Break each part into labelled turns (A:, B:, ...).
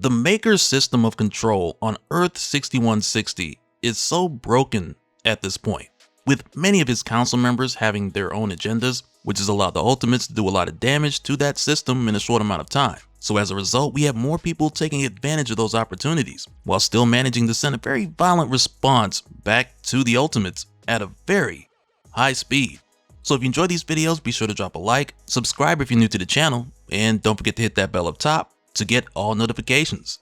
A: The Maker's system of control on Earth 6160 is so broken at this point, with many of his council members having their own agendas, which has allowed the Ultimates to do a lot of damage to that system in a short amount of time. So as a result, we have more people taking advantage of those opportunities, while still managing to send a very violent response back to the Ultimates at a very high speed. So if you enjoy these videos, be sure to drop a like, subscribe if you're new to the channel, and don't forget to hit that bell up top to get all notifications.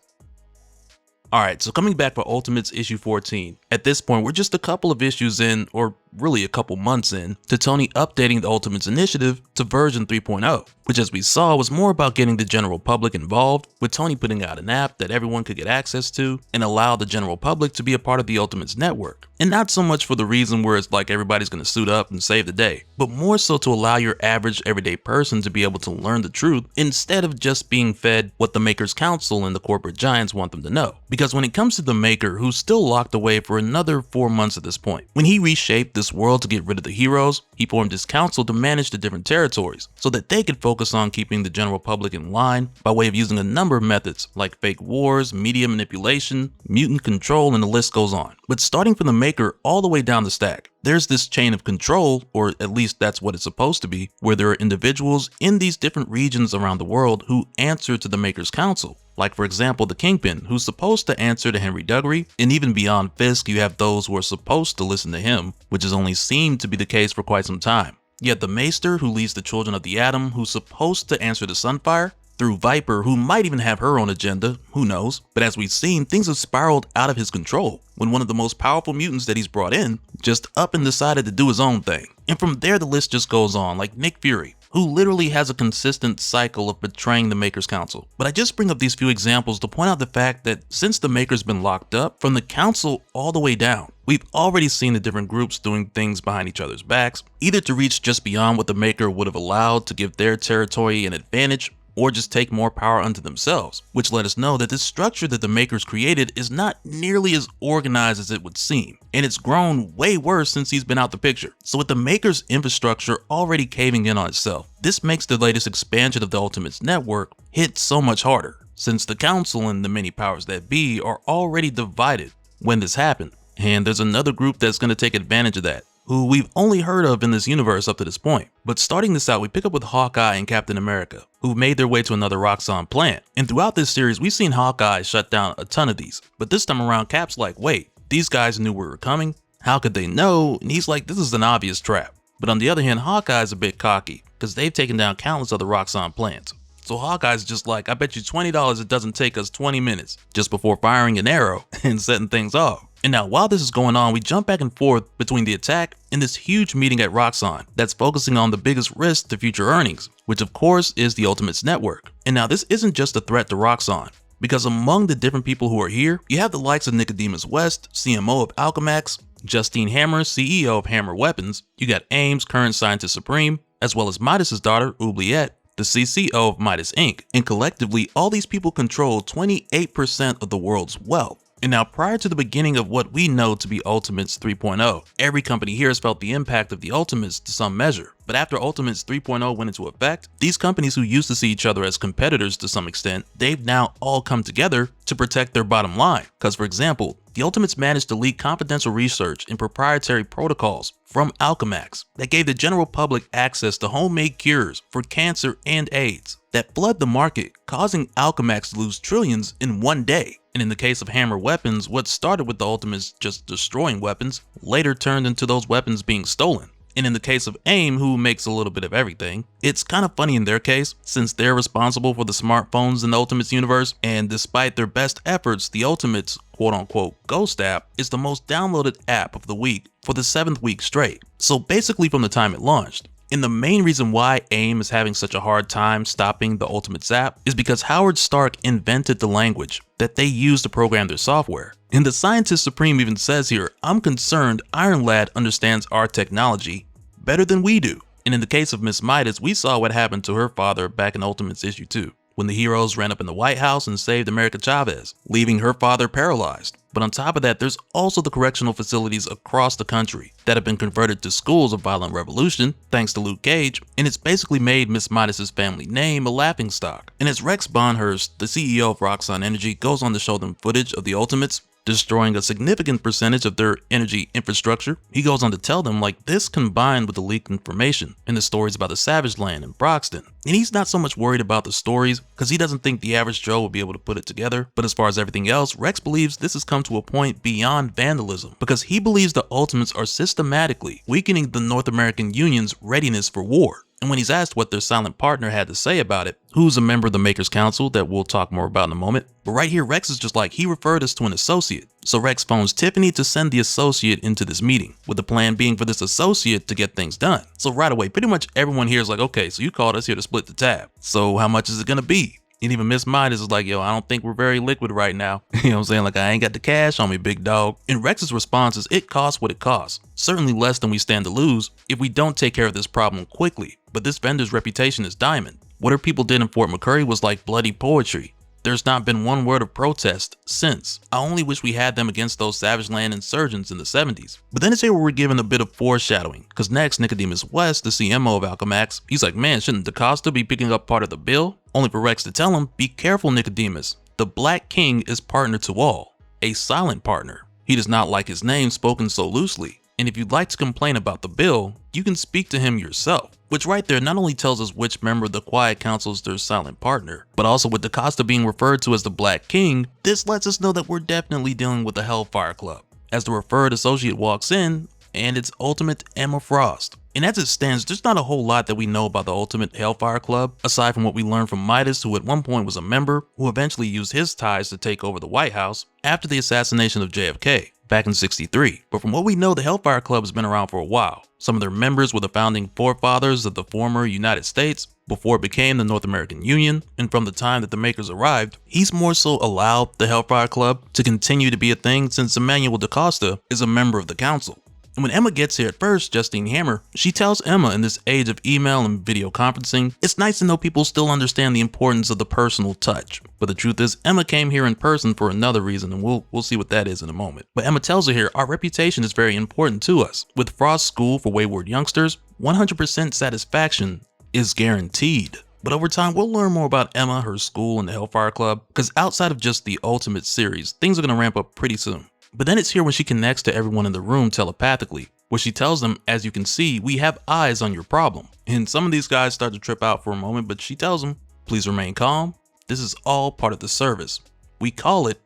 A: Alright, so coming back for Ultimates issue 14. At this point, we're just a couple of issues in, or really a couple months in, to Tony updating the Ultimates initiative to version 3.0, which as we saw was more about getting the general public involved, with Tony putting out an app that everyone could get access to and allow the general public to be a part of the Ultimates network. And not so much for the reason where it's like everybody's gonna suit up and save the day, but more so to allow your average everyday person to be able to learn the truth instead of just being fed what the Maker's Council and the corporate giants want them to know. Because when it comes to the Maker, who's still locked away for another 4 months at this point, when he reshaped this world to get rid of the heroes, he formed his council to manage the different territories so that they could focus on keeping the general public in line by way of using a number of methods like fake wars, media manipulation, mutant control, and the list goes on. But starting from the Maker all the way down the stack, there's this chain of control, or at least that's what it's supposed to be, where there are individuals in these different regions around the world who answer to the Maker's Council. Like for example, the Kingpin, who's supposed to answer to Henry Duggery, and even beyond Fisk, you have those who are supposed to listen to him, which has only seemed to be the case for quite some time. Yet the Maester, who leads the Children of the Atom, who's supposed to answer to Sunfire, through Viper, who might even have her own agenda, who knows, but as we've seen, things have spiraled out of his control when one of the most powerful mutants that he's brought in just up and decided to do his own thing. And from there the list just goes on, like Nick Fury, who literally has a consistent cycle of betraying the Maker's Council. But I just bring up these few examples to point out the fact that since the Maker's been locked up, from the Council all the way down, we've already seen the different groups doing things behind each other's backs, either to reach just beyond what the Maker would have allowed to give their territory an advantage, or just take more power unto themselves, which let us know that this structure that the Maker's created is not nearly as organized as it would seem, and it's grown way worse since he's been out the picture. So with the Maker's infrastructure already caving in on itself, this makes the latest expansion of the Ultimates network hit so much harder, since the Council and the many powers that be are already divided when this happened, and there's another group that's going to take advantage of that, who we've only heard of in this universe up to this point. But starting this out, we pick up with Hawkeye and Captain America, who've made their way to another Roxxon plant. And throughout this series, we've seen Hawkeye shut down a ton of these. But this time around, Cap's like, wait, these guys knew we were coming? How could they know? And he's like, this is an obvious trap. But on the other hand, Hawkeye's a bit cocky, because they've taken down countless other Roxxon plants. So Hawkeye's just like, I bet you $20 it doesn't take us 20 minutes, just before firing an arrow and setting things off. And now while this is going on, we jump back and forth between the attack and this huge meeting at Roxxon that's focusing on the biggest risk to future earnings, which of course is the Ultimates network. And now this isn't just a threat to Roxxon, because among the different people who are here, you have the likes of Nicodemus West, CMO of Alchemax, Justine Hammer, CEO of Hammer Weapons, you got Ames, current scientist supreme, as well as Midas's daughter, Oubliette, the CCO of Midas Inc. And collectively, all these people control 28% of the world's wealth. And now prior to the beginning of what we know to be Ultimates 3.0, every company here has felt the impact of the Ultimates to some measure. But after Ultimates 3.0 went into effect, these companies who used to see each other as competitors to some extent, they've now all come together to protect their bottom line. Because for example, the Ultimates managed to leak confidential research and proprietary protocols from Alchemax that gave the general public access to homemade cures for cancer and AIDS that flood the market, causing Alchemax to lose trillions in one day. And in the case of Hammer Weapons, what started with the Ultimates just destroying weapons later turned into those weapons being stolen. And in the case of AIM, who makes a little bit of everything, it's kind of funny in their case, since they're responsible for the smartphones in the Ultimates universe, and despite their best efforts, the Ultimates quote-unquote Ghost app is the most downloaded app of the week for the 7th week straight. So basically from the time it launched. And the main reason why AIM is having such a hard time stopping the Ultimates app is because Howard Stark invented the language that they use to program their software. And the Scientist Supreme even says here, I'm concerned Iron Lad understands our technology better than we do. And in the case of Miss Midas, we saw what happened to her father back in Ultimates issue 2, when the heroes ran up in the White House and saved America Chavez, leaving her father paralyzed. But on top of that, there's also the correctional facilities across the country that have been converted to schools of violent revolution thanks to Luke Cage, and it's basically made Miss Midas's family name a laughingstock. And as Rex Bonhurst, the CEO of Roxxon Energy, goes on to show them footage of the Ultimates destroying a significant percentage of their energy infrastructure, he goes on to tell them like this combined with the leaked information and the stories about the Savage Land in Broxton. And he's not so much worried about the stories because he doesn't think the average Joe will be able to put it together. But as far as everything else, Rex believes this has come to a point beyond vandalism because he believes the Ultimates are systematically weakening the North American Union's readiness for war. And when he's asked what their silent partner had to say about it, who's a member of the Makers Council that we'll talk more about in a moment, but right here Rex is just like, he referred us to an associate. So Rex phones Tiffany to send the associate into this meeting, with the plan being for this associate to get things done. So right away, pretty much everyone here is like, okay, so you called us here to split the tab. So how much is it gonna be? And even Miss Midas is like, yo, I don't think we're very liquid right now. You know what I'm saying? Like, I ain't got the cash on me, big dog. And Rex's response is, it costs what it costs. Certainly less than we stand to lose if we don't take care of this problem quickly. But this vendor's reputation is diamond. What her people did in Fort McCurry was like bloody poetry. There's not been one word of protest since. I only wish we had them against those Savage Land insurgents in the 70s. But then it's here where we're given a bit of foreshadowing, because next Nicodemus West, the CMO of Alchemax, he's like, man, shouldn't DaCosta be picking up part of the bill? Only for Rex to tell him, be careful, Nicodemus. The Black King is partner to all, a silent partner. He does not like his name spoken so loosely. And if you'd like to complain about the bill, you can speak to him yourself. Which right there not only tells us which member of the Quiet Council is their silent partner, but also with DaCosta being referred to as the Black King, this lets us know that we're definitely dealing with the Hellfire Club, as the referred associate walks in, and it's Ultimate Emma Frost. And as it stands, there's not a whole lot that we know about the Ultimate Hellfire Club, aside from what we learned from Midas, who at one point was a member, who eventually used his ties to take over the White House after the assassination of JFK. Back in '63, but from what we know, the Hellfire Club has been around for a while. Some of their members were the founding forefathers of the former United States before it became the North American Union, and from the time that the Makers arrived, he's more so allowed the Hellfire Club to continue to be a thing since Emmanuel DaCosta is a member of the council. And when Emma gets here at first, Justine Hammer, she tells Emma in this age of email and video conferencing, it's nice to know people still understand the importance of the personal touch. But the truth is, Emma came here in person for another reason, and we'll see what that is in a moment. But Emma tells her here, our reputation is very important to us. With Frost's School for Wayward Youngsters, 100% satisfaction is guaranteed. But over time, we'll learn more about Emma, her school, and the Hellfire Club, because outside of just the Ultimate series, things are going to ramp up pretty soon. But then it's here when she connects to everyone in the room telepathically, where she tells them, as you can see, we have eyes on your problem. And some of these guys start to trip out for a moment, but she tells them, please remain calm. This is all part of the service. We call it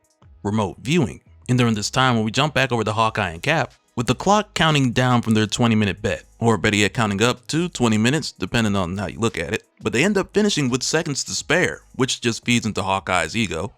A: remote viewing. And during this time, when we jump back over to Hawkeye and Cap, with the clock counting down from their 20-minute bet, or better yet counting up to 20 minutes, depending on how you look at it, but they end up finishing with seconds to spare, which just feeds into Hawkeye's ego.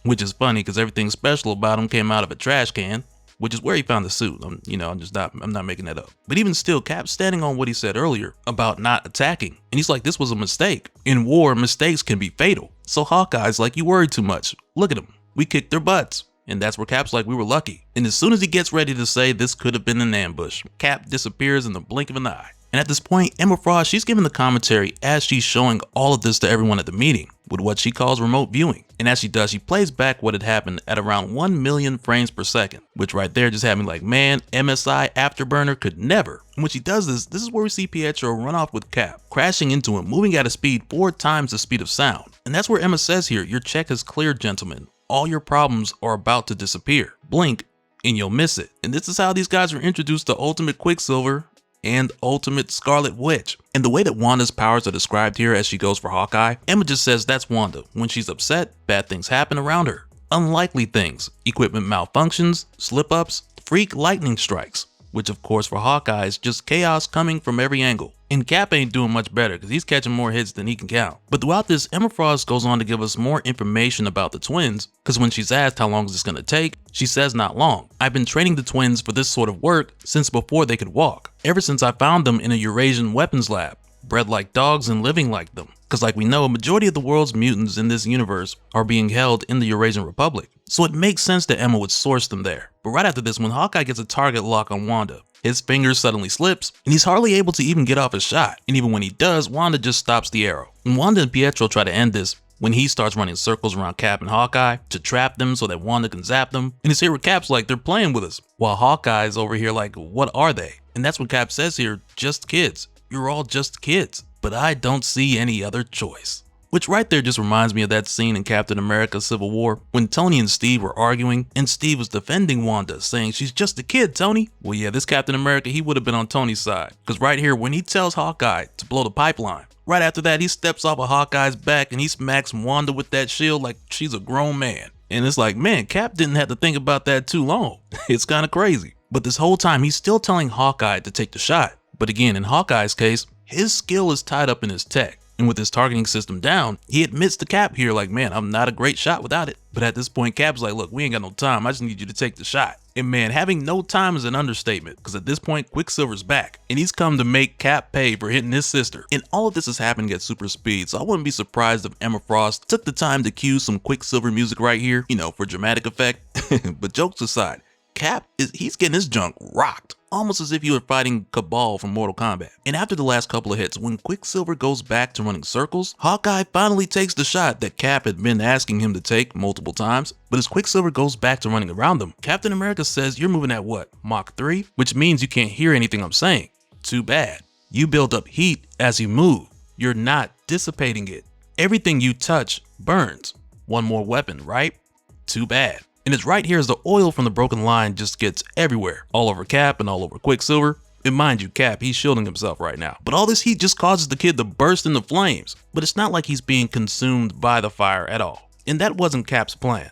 A: Which is funny because everything special about him came out of a trash can, which is where he found the suit. I'm not making that up. But even still, Cap's standing on what he said earlier about not attacking. And he's like, this was a mistake. In war, mistakes can be fatal. So Hawkeye's like, you worried too much. Look at him. We kicked their butts. And that's where Cap's like, we were lucky. And as soon as he gets ready to say this could have been an ambush, Cap disappears in the blink of an eye. And at this point, Emma Frost, she's giving the commentary as she's showing all of this to everyone at the meeting with what she calls remote viewing. And as she does, she plays back what had happened at around 1 million frames per second, which right there just had me like, man, MSI Afterburner could never. And when she does this is where we see Pietro run off with Cap, crashing into him, moving at a speed 4 times the speed of sound. And that's where Emma says here, your check is cleared, gentlemen. All your problems are about to disappear. Blink and you'll miss it. And this is how these guys were introduced to Ultimate Quicksilver and Ultimate Scarlet Witch. And the way that Wanda's powers are described here as she goes for Hawkeye, Emma just says that's Wanda. When she's upset, bad things happen around her. Unlikely things, equipment malfunctions, slip-ups, freak lightning strikes, which of course for Hawkeye is just chaos coming from every angle. And Cap ain't doing much better because he's catching more hits than he can count. But throughout this, Emma Frost goes on to give us more information about the twins, because when she's asked how long is this going to take, she says not long. I've been training the twins for this sort of work since before they could walk, ever since I found them in a Eurasian weapons lab, bred like dogs and living like them. Because like we know, a majority of the world's mutants in this universe are being held in the Eurasian Republic. So it makes sense that Emma would source them there. But right after this, when Hawkeye gets a target lock on Wanda, his finger suddenly slips, and he's hardly able to even get off a shot. And even when he does, Wanda just stops the arrow. And Wanda and Pietro try to end this when he starts running circles around Cap and Hawkeye to trap them so that Wanda can zap them. And it's here where Cap's like, they're playing with us, while Hawkeye's over here like, what are they? And that's what Cap says here, just kids. You're all just kids, but I don't see any other choice. Which right there just reminds me of that scene in Captain America Civil War when Tony and Steve were arguing and Steve was defending Wanda, saying she's just a kid, Tony. Well, yeah, this Captain America, he would have been on Tony's side. Because right here, when he tells Hawkeye to blow the pipeline, right after that, he steps off of Hawkeye's back and he smacks Wanda with that shield like she's a grown man. And it's like, man, Cap didn't have to think about that too long. It's kind of crazy. But this whole time, he's still telling Hawkeye to take the shot. But again, in Hawkeye's case, his skill is tied up in his tech. And with his targeting system down, he admits to Cap here like, man, I'm not a great shot without it. But at this point, Cap's like, look, we ain't got no time. I just need you to take the shot. And man, having no time is an understatement, because at this point, Quicksilver's back and he's come to make Cap pay for hitting his sister. And all of this is happening at super speed, so I wouldn't be surprised if Emma Frost took the time to cue some Quicksilver music right here, you know, for dramatic effect. But jokes aside, Cap, he's getting his junk rocked, almost as if you were fighting Cabal from Mortal Kombat. And after the last couple of hits, when Quicksilver goes back to running circles, Hawkeye finally takes the shot that Cap had been asking him to take multiple times. But as Quicksilver goes back to running around them, Captain America says, you're moving at what, Mach 3? Which means you can't hear anything I'm saying. Too bad. You build up heat as you move. You're not dissipating it. Everything you touch burns. One more weapon, right? Too bad. And it's right here as the oil from the broken line just gets everywhere, all over Cap and all over Quicksilver. And mind you, Cap, he's shielding himself right now. But all this heat just causes the kid to burst into flames. But it's not like he's being consumed by the fire at all. And that wasn't Cap's plan,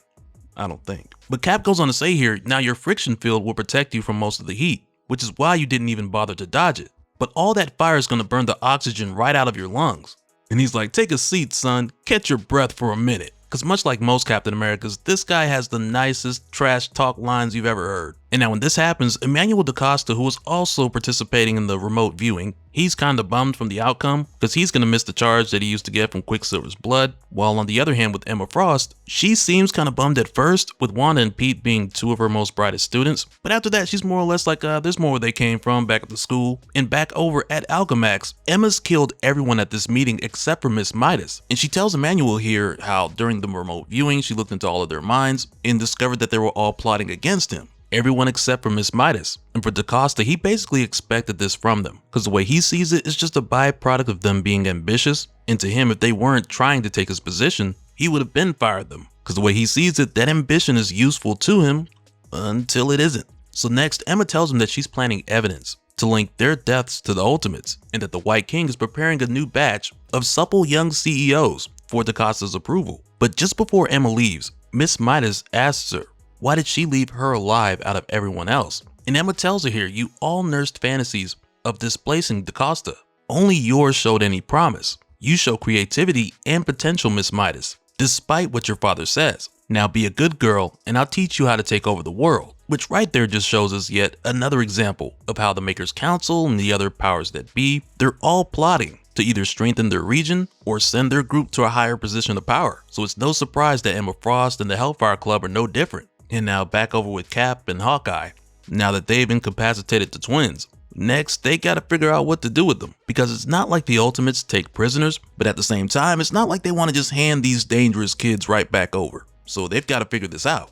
A: I don't think. But Cap goes on to say here, now your friction field will protect you from most of the heat, which is why you didn't even bother to dodge it. But all that fire is going to burn the oxygen right out of your lungs. And he's like, take a seat, son, catch your breath for a minute. Because much like most Captain Americas, this guy has the nicest trash talk lines you've ever heard. And now when this happens, Emmanuel DaCosta, who was also participating in the remote viewing, he's kind of bummed from the outcome because he's going to miss the charge that he used to get from Quicksilver's blood. While on the other hand with Emma Frost, she seems kind of bummed at first with Wanda and Pete being two of her most brightest students. But after that, she's more or less like, there's more where they came from back at the school. And back over at Alchemax, Emma's killed everyone at this meeting except for Miss Midas. And she tells Emmanuel here how during the remote viewing, she looked into all of their minds and discovered that they were all plotting against him. Everyone except for Miss Midas. And for DaCosta, he basically expected this from them, because the way he sees it is just a byproduct of them being ambitious. And to him, if they weren't trying to take his position, he would have been fired them. Because the way he sees it, that ambition is useful to him until it isn't. So next, Emma tells him that she's planning evidence to link their deaths to the Ultimates, and that the White King is preparing a new batch of supple young CEOs for DaCosta's approval. But just before Emma leaves, Miss Midas asks her, why did she leave her alive out of everyone else? And Emma tells her here, you all nursed fantasies of displacing DaCosta. Only yours showed any promise. You show creativity and potential, Miss Midas, despite what your father says. Now be a good girl and I'll teach you how to take over the world. Which right there just shows us yet another example of how the Maker's Council and the other powers that be, they're all plotting to either strengthen their region or send their group to a higher position of power. So it's no surprise that Emma Frost and the Hellfire Club are no different. And now back over with Cap and Hawkeye, now that they've incapacitated the twins. Next, they gotta figure out what to do with them, because it's not like the Ultimates take prisoners, but at the same time, it's not like they want to just hand these dangerous kids right back over. So they've got to figure this out.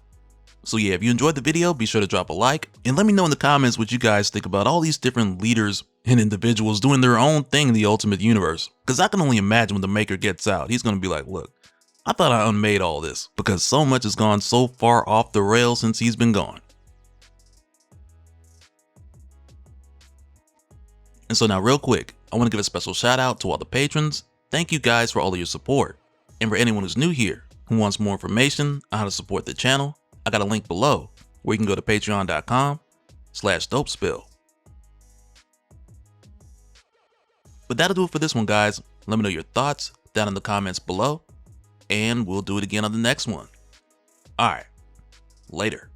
A: So yeah, if you enjoyed the video, be sure to drop a like, and let me know in the comments what you guys think about all these different leaders and individuals doing their own thing in the Ultimate Universe. Because I can only imagine when the Maker gets out, he's gonna be like, look, I thought I unmade all this, because so much has gone so far off the rails since he's been gone. And so now real quick, I want to give a special shout out to all the patrons. Thank you guys for all of your support. And for anyone who's new here, who wants more information on how to support the channel, I got a link below where you can go to patreon.com/dopespill. But that'll do it for this one, guys. Let me know your thoughts down in the comments below, and we'll do it again on the next one. Alright, later.